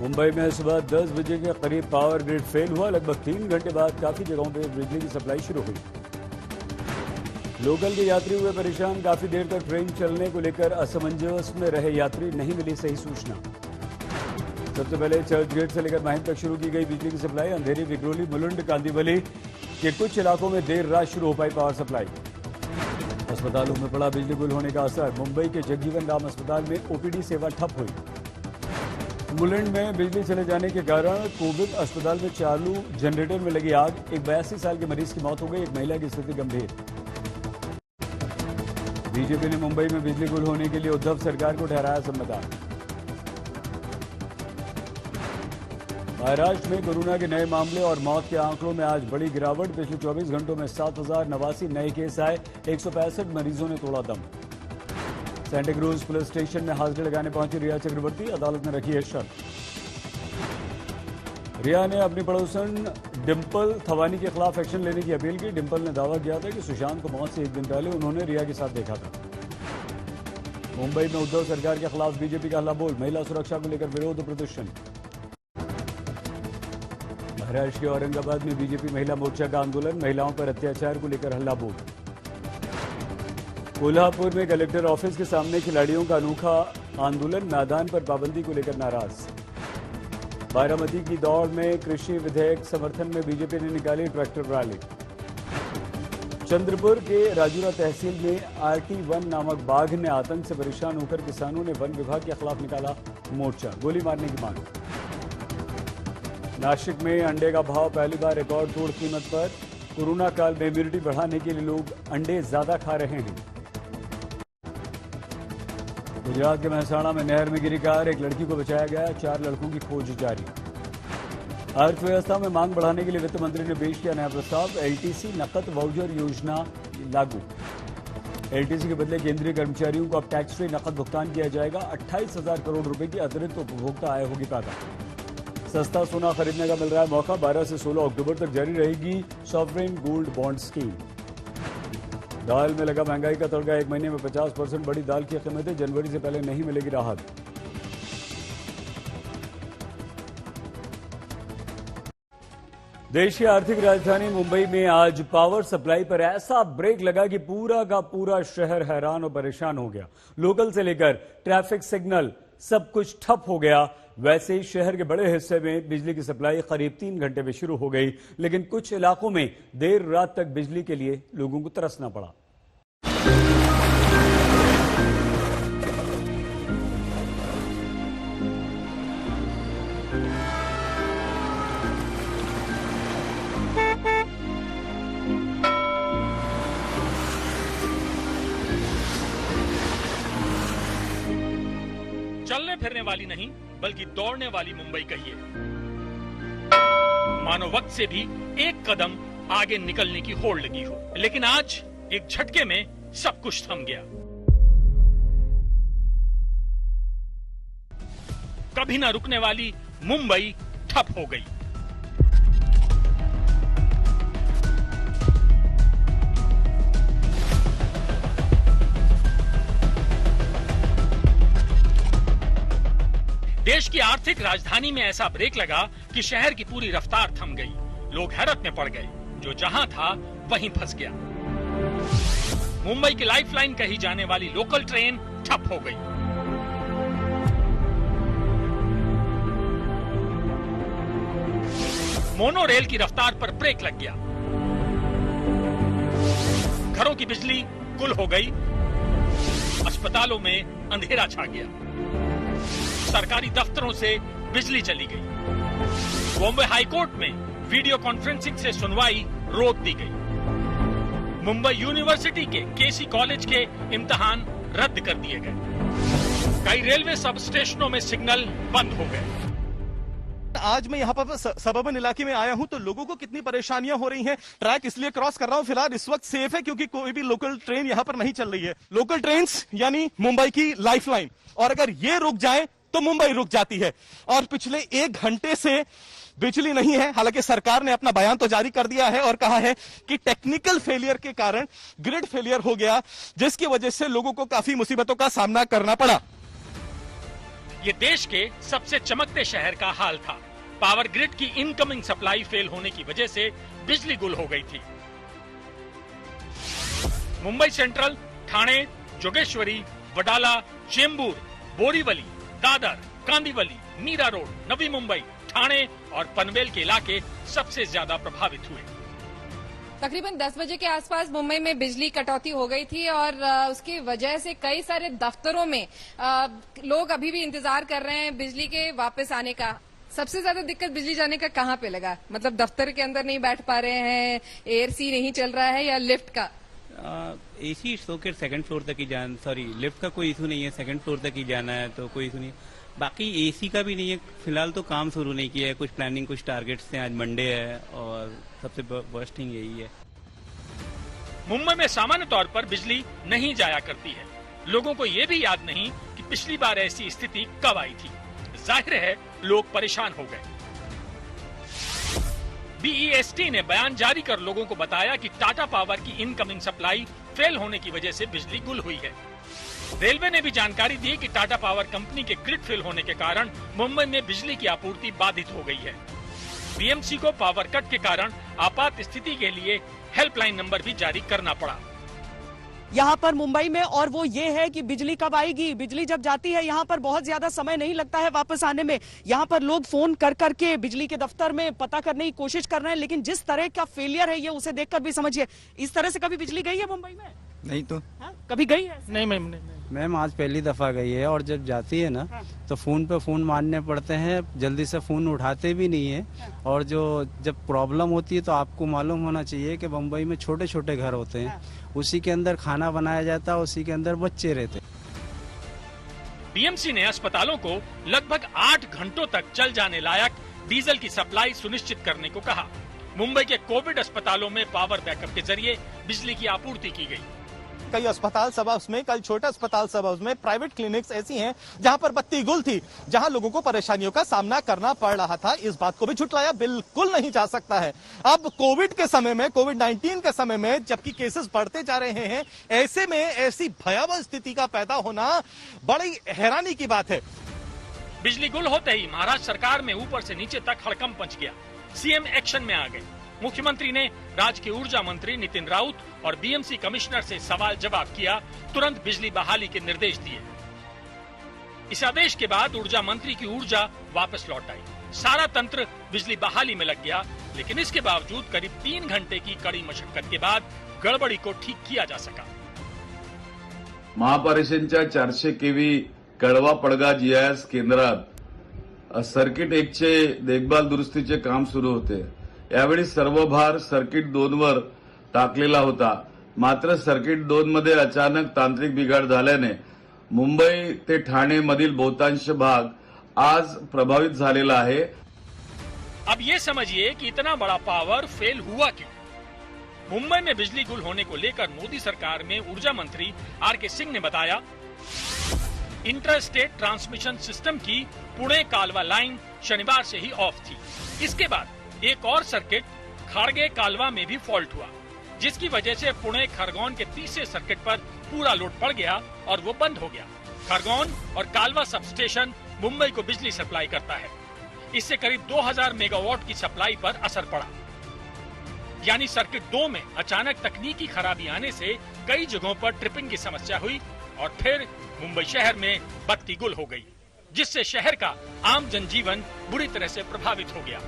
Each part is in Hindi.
मुंबई में सुबह 10 बजे के करीब पावर ग्रिड फेल हुआ। लगभग 3 घंटे बाद काफी जगहों पर बिजली की सप्लाई शुरू हुई। लोकल के यात्री हुए परेशान। काफी देर तक ट्रेन चलने को लेकर असमंजस में रहे यात्री। नहीं मिली सही सूचना। सबसे पहले चर्च गेट से लेकर माहिम तक शुरू की गई बिजली की सप्लाई। अंधेरी, विक्रोली, मुलुंड, कांदीवली के कुछ इलाकों में देर रात शुरू हो पाई पावर सप्लाई। अस्पतालों में पड़ा बिजली गुल होने का असर। मुंबई के जगजीवन राम अस्पताल में ओपीडी सेवा ठप हुई। मुलुंड में बिजली चले जाने के कारण कोविड अस्पताल में चालू जनरेटर में लगी आग। एक 82 साल के मरीज की मौत हो गई। एक महिला की स्थिति गंभीर। बीजेपी ने मुंबई में बिजली गुल होने के लिए उद्धव सरकार को ठहराया जिम्मेदार। महाराष्ट्र में कोरोना के नए मामले और मौत के आंकड़ों में आज बड़ी गिरावट। पिछले 24 घंटों में 7,089 नए केस आए। 165 मरीजों ने तोड़ा दम। सेंटाक्रूज पुलिस स्टेशन में हाजिरी लगाने पहुंची रिया चक्रवर्ती। अदालत ने रखी है शर्त। रिया ने अपनी पड़ोसन डिंपल थवानी के खिलाफ एक्शन लेने की अपील की। डिंपल ने दावा किया था कि सुशांत को मौत से एक दिन पहले उन्होंने रिया के साथ देखा था। मुंबई में उद्धव सरकार के खिलाफ बीजेपी का हल्ला बोल। महिला सुरक्षा को लेकर विरोध प्रदर्शन। महाराष्ट्र के औरंगाबाद में बीजेपी महिला मोर्चा का आंदोलन। महिलाओं पर अत्याचार को लेकर हल्ला बोल। कोल्हापुर में कलेक्टर ऑफिस के सामने खिलाड़ियों का अनोखा आंदोलन। मैदान पर पाबंदी को लेकर नाराज। बारामती की दौड़ में कृषि विधेयक समर्थन में बीजेपी ने निकाली ट्रैक्टर रैली। चंद्रपुर के राजूरा तहसील में RT1 नामक बाघ ने आतंक से परेशान होकर किसानों ने वन विभाग के खिलाफ निकाला मोर्चा। गोली मारने की मांग। नासिक में अंडे का भाव पहली बार रिकॉर्ड तोड़ कीमत पर। कोरोना काल में इम्यूनिटी बढ़ाने के लिए लोग अंडे ज्यादा खा रहे हैं। गुजरात के महसाणा में नहर में गिरी कार। एक लड़की को बचाया गया। 4 लड़कों की खोज जारी। अर्थव्यवस्था में मांग बढ़ाने के लिए वित्त मंत्री ने पेश किया नया प्रस्ताव। LTC नकद वाउचर योजना लागू। LTC के बदले केंद्रीय कर्मचारियों को अब टैक्स फ्री नकद भुगतान किया जाएगा। 28,000 करोड़ रुपए की अतिरिक्त उपभोक्ता आय होगी पैदा। सस्ता सोना खरीदने का मिल रहा है मौका। 12 से 16 अक्टूबर तक जारी रहेगी सॉवरेन गोल्ड बॉन्ड स्कीम। दाल में लगा महंगाई का तड़का। एक महीने में 50% बढ़ी दाल की कीमतें। जनवरी से पहले नहीं मिलेगी राहत। देश की आर्थिक राजधानी मुंबई में आज पावर सप्लाई पर ऐसा ब्रेक लगा कि पूरा का पूरा शहर हैरान और परेशान हो गया। लोकल से लेकर ट्रैफिक सिग्नल सब कुछ ठप हो गया। वैसे ही शहर के बड़े हिस्से में बिजली की सप्लाई करीब 3 घंटे में शुरू हो गई, लेकिन कुछ इलाकों में देर रात तक बिजली के लिए लोगों को तरसना पड़ा। चलने फिरने वाली नहीं बल्कि दौड़ने वाली मुंबई कहिए। मानो वक्त से भी एक कदम आगे निकलने की होड़ लगी हो, लेकिन आज एक झटके में सब कुछ थम गया। कभी ना रुकने वाली मुंबई ठप हो गई। देश की आर्थिक राजधानी में ऐसा ब्रेक लगा कि शहर की पूरी रफ्तार थम गई। लोग हैरत में पड़ गए। जो जहां था वहीं फंस गया। मुंबई की लाइफलाइन कही जाने वाली लोकल ट्रेन ठप हो गई। मोनो रेल की रफ्तार पर ब्रेक लग गया। घरों की बिजली गुल हो गई। अस्पतालों में अंधेरा छा गया। सरकारी दफ्तरों से बिजली चली गई। बॉम्बे हाईकोर्ट में वीडियो कॉन्फ्रेंसिंग से सुनवाई रोक दी गई। मुंबई यूनिवर्सिटी के केसी कॉलेज के इम्तिहान रद्द कर दिए गए। कई रेलवे सब स्टेशनों में सिग्नल बंद हो गए। आज मैं यहाँ पर सबर्बन इलाके में आया हूँ तो लोगों को कितनी परेशानियां हो रही हैं। ट्रैक इसलिए क्रॉस कर रहा हूँ, फिलहाल इस वक्त सेफ है क्योंकि कोई भी लोकल ट्रेन यहाँ पर नहीं चल रही है। लोकल ट्रेन्स यानी मुंबई की लाइफलाइन, और अगर ये रुक जाए तो मुंबई रुक जाती है। और पिछले 1 घंटे से बिजली नहीं है। हालांकि सरकार ने अपना बयान तो जारी कर दिया है और कहा है कि टेक्निकल फेलियर के कारण ग्रिड फेलियर हो गया, जिसकी वजह से लोगों को काफी मुसीबतों का सामना करना पड़ा। ये देश के सबसे चमकते शहर का हाल था। पावर ग्रिड की इनकमिंग सप्लाई फेल होने की वजह से बिजली गुल हो गई थी। मुंबई सेंट्रल, ठाणे, जोगेश्वरी, वडाला, चेंबूर, बोरीवली, दादर, कांदिवली, मीरा रोड, नवी मुंबई, ठाणे और पनवेल के इलाके सबसे ज्यादा प्रभावित हुए। तकरीबन 10 बजे के आसपास मुंबई में बिजली कटौती हो गई थी और उसकी वजह से कई सारे दफ्तरों में लोग अभी भी इंतजार कर रहे हैं बिजली के वापस आने का। सबसे ज्यादा दिक्कत बिजली जाने का कहाँ पे लगा? मतलब दफ्तर के अंदर नहीं बैठ पा रहे हैं, एसी नहीं चल रहा है, या लिफ्ट का? AC it's okay, second floor तक ही लिफ्ट का कोई इशू नहीं है, सेकंड फ्लोर तक ही जाना है तो कोई इशू नहीं। बाकी एसी का भी नहीं है, फिलहाल तो काम शुरू नहीं किया है, कुछ प्लानिंग, कुछ टारगेट्स हैं, आज मंडे है और सबसे वर्स्ट थिंग यही है। मुंबई में सामान्य तौर पर बिजली नहीं जाया करती है। लोगों को ये भी याद नहीं कि पिछली बार ऐसी स्थिति कब आई थी। जाहिर है लोग परेशान हो गए। बीईएसटी ने बयान जारी कर लोगों को बताया कि टाटा पावर की इनकमिंग सप्लाई फेल होने की वजह से बिजली गुल हुई है। रेलवे ने भी जानकारी दी कि टाटा पावर कंपनी के ग्रिड फेल होने के कारण मुंबई में बिजली की आपूर्ति बाधित हो गई है। बीएमसी को पावर कट के कारण आपात स्थिति के लिए हेल्पलाइन नंबर भी जारी करना पड़ा। यहाँ पर मुंबई में, और वो ये है कि बिजली कब आएगी। बिजली जब जाती है यहाँ पर बहुत ज्यादा समय नहीं लगता है वापस आने में। यहाँ पर लोग फोन कर करके बिजली के दफ्तर में पता करने की कोशिश कर रहे हैं, लेकिन जिस तरह का फेलियर है ये उसे देखकर भी समझिए। इस तरह से कभी बिजली गई है मुंबई में? नहीं तो कभी गई है? नहीं मैम आज पहली दफा गई है, और जब जाती है ना तो फोन पे फोन मारने पड़ते हैं, जल्दी से फोन उठाते भी नहीं है। और जब प्रॉब्लम होती है तो आपको मालूम होना चाहिए कि मुंबई में छोटे छोटे घर होते हैं, उसी के अंदर खाना बनाया जाता है, उसी के अंदर बच्चे रहते। बीएमसी ने अस्पतालों को लगभग 8 घंटों तक चल जाने लायक डीजल की सप्लाई सुनिश्चित करने को कहा। मुंबई के कोविड अस्पतालों में पावर बैकअप के जरिए बिजली की आपूर्ति की गई। कई अस्पताल सबा उसमें, कई छोटे अस्पताल सबा उसमें, प्राइवेट क्लिनिक्स ऐसी हैं जहां पर बत्ती गुल थी, जहां लोगों को परेशानियों का सामना करना पड़ रहा था। इस बात को भी झुठलाया बिल्कुल नहीं जा सकता है। अब कोविड के समय में, कोविड-19 के समय में, जबकि केसेस बढ़ते जा रहे हैं, ऐसे में ऐसी भयावह स्थिति का पैदा होना बड़ी हैरानी की बात है। बिजली गुल होते ही महाराष्ट्र सरकार में ऊपर से नीचे तक हड़कंप मच गया। सीएम एक्शन में आ गए। मुख्यमंत्री ने राज्य के ऊर्जा मंत्री नितिन राउत और बीएमसी कमिश्नर से सवाल जवाब किया, तुरंत बिजली बहाली के निर्देश दिए। इस आदेश के बाद ऊर्जा मंत्री की ऊर्जा वापस लौट आई। सारा तंत्र बिजली बहाली में लग गया, लेकिन इसके बावजूद करीब 3 घंटे की कड़ी मशक्कत के बाद गड़बड़ी को ठीक किया जा सका। महापारेषणच्या 400 केव्ही कळवा पडगा जीआयएस केंद्रात सर्किट 1चे देखभाल दुरुस्तीचे काम सुरू होते। यावेळी सर्व भार सर्किट 2 वर टाकलेला होता, मात्र सर्किट 2 मध्ये अचानक तांत्रिक बिघाड झाल्याने मुंबई ते ठाणे मधील बहुतांश भाग आज प्रभावित झालेला आहे। अब ये समझिए कि इतना बड़ा पावर फेल हुआ क्यों। मुंबई में बिजली गुल होने को लेकर मोदी सरकार में ऊर्जा मंत्री आर.के. सिंह ने बताया, इंटर स्टेट ट्रांसमिशन सिस्टम की पुणे कालवा लाइन शनिवार से ही ऑफ थी। इसके बाद एक और सर्किट खाड़गे कालवा में भी फॉल्ट हुआ, जिसकी वजह से पुणे खरगोन के तीसरे सर्किट पर पूरा लोड पड़ गया और वो बंद हो गया। खरगोन और कालवा सब स्टेशन मुंबई को बिजली सप्लाई करता है। इससे करीब 2000 मेगावाट की सप्लाई पर असर पड़ा। यानी सर्किट 2 में अचानक तकनीकी खराबी आने से कई जगहों पर ट्रिपिंग की समस्या हुई और फिर मुंबई शहर में बत्ती गुल हो गई, जिससे शहर का आम जनजीवन बुरी तरह से प्रभावित हो गया।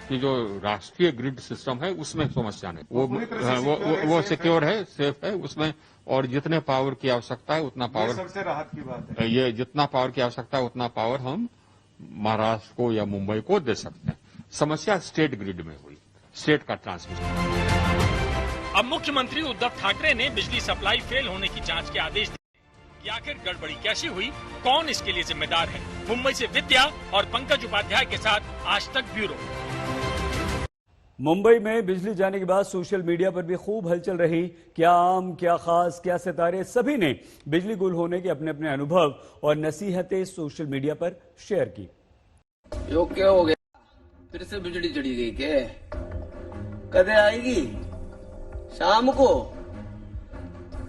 कि जो राष्ट्रीय ग्रिड सिस्टम है उसमें समस्या नहीं, वो सिक्योर है, सेफ है उसमें, और जितने पावर की आवश्यकता है उतना पावर, सबसे राहत की बात है। ये जितना पावर की आवश्यकता है उतना पावर हम महाराष्ट्र को या मुंबई को दे सकते हैं। समस्या स्टेट ग्रिड में हुई, स्टेट का ट्रांसमिशन। अब मुख्यमंत्री उद्धव ठाकरे ने बिजली सप्लाई फेल होने की जांच के आदेश दिए कि आखिर गड़बड़ी कैसी हुई, कौन इसके लिए जिम्मेदार है। मुंबई से विद्या और पंकज उपाध्याय के साथ आज तक ब्यूरो। मुंबई में बिजली जाने के बाद सोशल मीडिया पर भी खूब हलचल रही। क्या आम, क्या खास, क्या सितारे, सभी ने बिजली गुल होने के अपने अपने अनुभव और नसीहतें सोशल मीडिया पर शेयर की। यो क्या हो गया, फिर से बिजली चढ़ी गई के? कदे आएगी? शाम को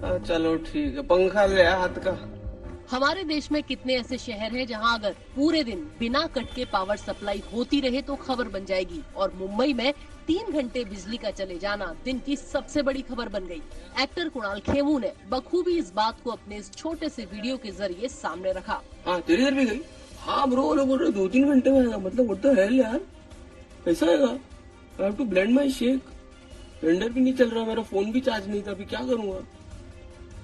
चलो ठीक है, पंखा ले आ हाथ का। हमारे देश में कितने ऐसे शहर हैं जहां अगर पूरे दिन बिना कट के पावर सप्लाई होती रहे तो खबर बन जाएगी, और मुंबई में 3 घंटे बिजली का चले जाना दिन की सबसे बड़ी खबर बन गई। एक्टर कुणाल खेमू ने बखूबी इस बात को अपने इस छोटे से वीडियो के जरिए सामने रखा। हाँ तेरी इधर भी गई। हाँ ब्रो, वो लोग बोल रहे 2-3 घंटे में आएगा, मतलब व्हाट द हेल यार, कैसा आएगा? I have to blend my shake, blender भी नहीं चल रहा, मेरा फोन भी चार्ज नहीं था, अभी क्या करूँगा?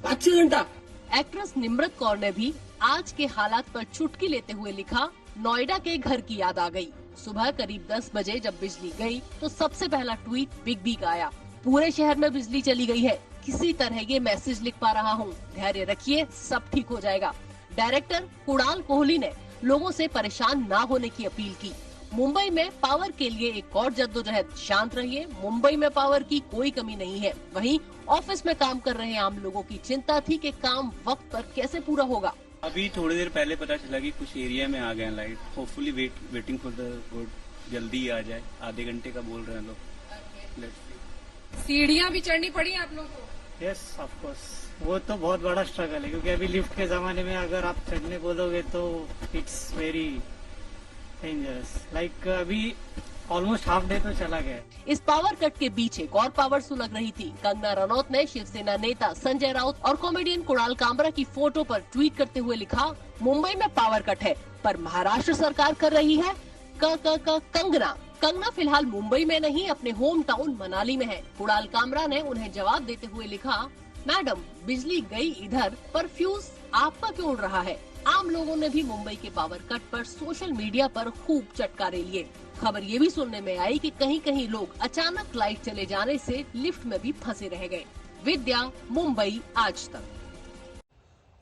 5-6 घंटा। एक्ट्रेस निम्रत कौर ने भी आज के हालात पर चुटकी लेते हुए लिखा, नोएडा के घर की याद आ गई। सुबह करीब 10 बजे जब बिजली गई तो सबसे पहला ट्वीट बिग बी का आया, पूरे शहर में बिजली चली गई है, किसी तरह ये मैसेज लिख पा रहा हूँ, धैर्य रखिए, सब ठीक हो जाएगा। डायरेक्टर कुणाल कोहली ने लोगों से परेशान ना होने की अपील की। मुंबई में पावर के लिए एक और जद्दोजहद, शांत रहिए, मुंबई में पावर की कोई कमी नहीं है। वहीं ऑफिस में काम कर रहे आम लोगों की चिंता थी कि काम वक्त पर कैसे पूरा होगा। अभी थोड़ी देर पहले पता चला कि कुछ एरिया में आ गया light, hopefully waiting for the good, जल्दी आ जाए, आधे घंटे का बोल रहे हैं लोग। सीढ़ियाँ भी चढ़नी पड़ी आप लोगों को? यस ऑफ कोर्स, वो तो बहुत बड़ा स्ट्रगल है, क्योंकि अभी लिफ्ट के जमाने में अगर आप चढ़ने बोलोगे तो इट्स वेरी डेंजरस। लाइक अभी ऑलमोस्ट हाफ डे तो चला गया। इस पावर कट के बीच एक और पावर सुलग रही थी। कंगना रनौत ने शिवसेना नेता संजय राउत और कॉमेडियन कुणाल कामरा की फोटो पर ट्वीट करते हुए लिखा, मुंबई में पावर कट है पर महाराष्ट्र सरकार कर रही है कंगना फिलहाल मुंबई में नहीं, अपने होम टाउन मनाली में है। कुणाल कामरा ने उन्हें जवाब देते हुए लिखा, मैडम बिजली गई इधर पर फ्यूज आपका क्यों उड़ रहा है? आम लोगों ने भी मुंबई के पावर कट पर सोशल मीडिया पर खूब चटकारे लिए। खबर ये भी सुनने में आई कि कहीं कहीं लोग अचानक लाइट चले जाने से लिफ्ट में भी फंसे रह गए। विद्या, मुंबई, आज तक।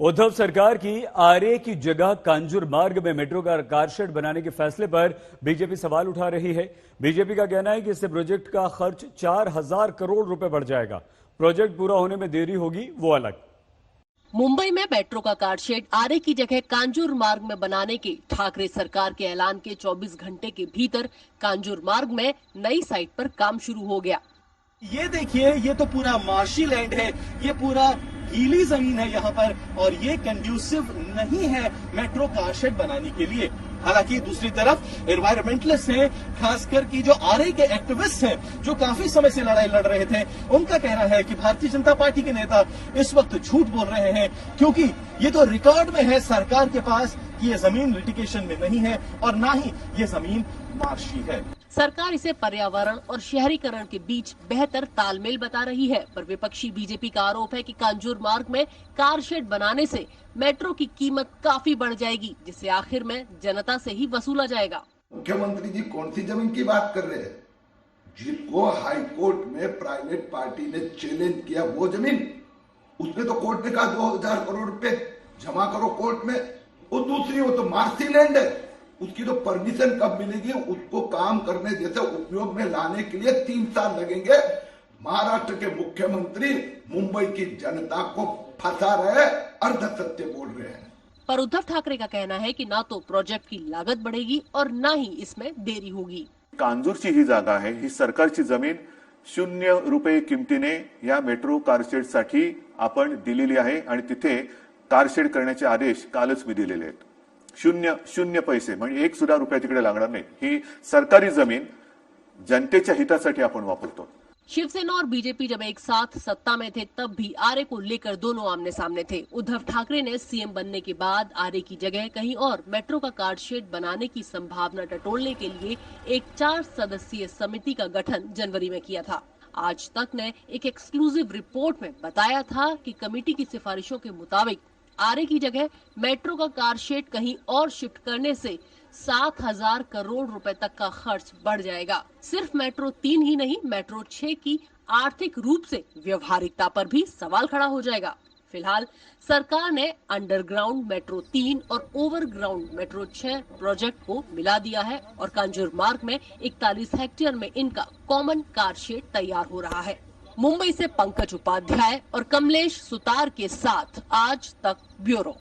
उद्धव सरकार की आरे की जगह कांजूर मार्ग में मेट्रो का कारशेड बनाने के फैसले पर बीजेपी सवाल उठा रही है। बीजेपी का कहना है कि इससे प्रोजेक्ट का खर्च 4000 करोड़ रुपए बढ़ जाएगा। प्रोजेक्ट पूरा होने में देरी होगी वो अलग। मुंबई में मेट्रो का कारशेड आरे की जगह कांजूर मार्ग में बनाने के ठाकरे सरकार के ऐलान के 24 घंटे के भीतर कांजूर मार्ग में नई साइट पर काम शुरू हो गया। ये देखिए, ये तो पूरा मार्शी लैंड है, ये पूरा गीली जमीन है यहाँ पर, और ये कंड्यूसिव नहीं है मेट्रो कारशेड बनाने के लिए। हालांकि दूसरी तरफ एनवायरमेंटलिस्ट हैं, खासकर की जो आरए के एक्टिविस्ट हैं, जो काफी समय से लड़ाई लड़ रहे थे, उनका कहना है कि भारतीय जनता पार्टी के नेता इस वक्त झूठ बोल रहे हैं, क्योंकि ये तो रिकॉर्ड में है सरकार के पास कि ये जमीन लिटिगेशन में नहीं है और ना ही ये जमीन मार्शी है। सरकार इसे पर्यावरण और शहरीकरण के बीच बेहतर तालमेल बता रही है, पर विपक्षी बीजेपी का आरोप है कि कांजूर मार्ग में कारशेड बनाने से मेट्रो की कीमत काफी बढ़ जाएगी, जिसे आखिर में जनता से ही वसूला जाएगा। मुख्यमंत्री जी कौन सी जमीन की बात कर रहे हैं? जिसको हाई कोर्ट में प्राइवेट पार्टी ने चैलेंज किया वो जमीन, उसमें तो कोर्ट ने कहा 2000 करोड़ रुपए जमा करो कोर्ट में। वो दूसरी, वो तो मार्शी लैंड है, उसकी तो परमिशन कब मिलेगी? उसको काम करने जैसे उपयोग में लाने के लिए 3 साल लगेंगे। महाराष्ट्र के मुख्यमंत्री मुंबई की जनता को फंसा रहे, अर्ध सत्य बोल रहे हैं। पर उद्धव ठाकरे का कहना है कि ना तो प्रोजेक्ट की लागत बढ़ेगी और ना ही इसमें देरी होगी। कांजूरची ही जागा आहे, ही सरकारची जमीन 0 रुपये किमतीने या मेट्रो कारशेड साठी आपण दिलेली आहे आणि तिथे कारशेड करण्याचे आदेश कालच मी दिलेले आहेत। 0 पैसे, म्हणजे 1 सुद्धा रुपया तिकडे लागणार नाही। ही सरकारी जमीन जनतेच्या हितासाठी आपण वापरतो। शिवसेना और बीजेपी जब एक साथ सत्ता में थे तब भी आरे को लेकर दोनों आमने सामने थे। उद्धव ठाकरे ने सीएम बनने के बाद आरे की जगह कहीं और मेट्रो का कारशेड बनाने की संभावना टटोलने के लिए एक 4 सदस्यीय समिति का गठन जनवरी में किया था। आज तक ने एक एक्सक्लूसिव रिपोर्ट में बताया था कि कमेटी की सिफारिशों के मुताबिक आरे की जगह मेट्रो का कारशेड कहीं और शिफ्ट करने से 7000 करोड़ रुपए तक का खर्च बढ़ जाएगा। सिर्फ मेट्रो 3 ही नहीं, मेट्रो 6 की आर्थिक रूप से व्यवहारिकता पर भी सवाल खड़ा हो जाएगा। फिलहाल सरकार ने अंडरग्राउंड मेट्रो 3 और ओवरग्राउंड मेट्रो 6 प्रोजेक्ट को मिला दिया है और कांजूर मार्ग में 41 हेक्टेयर में इनका कॉमन कारशेड तैयार हो रहा है। मुंबई से पंकज उपाध्याय और कमलेश सुतार के साथ आज तक ब्यूरो।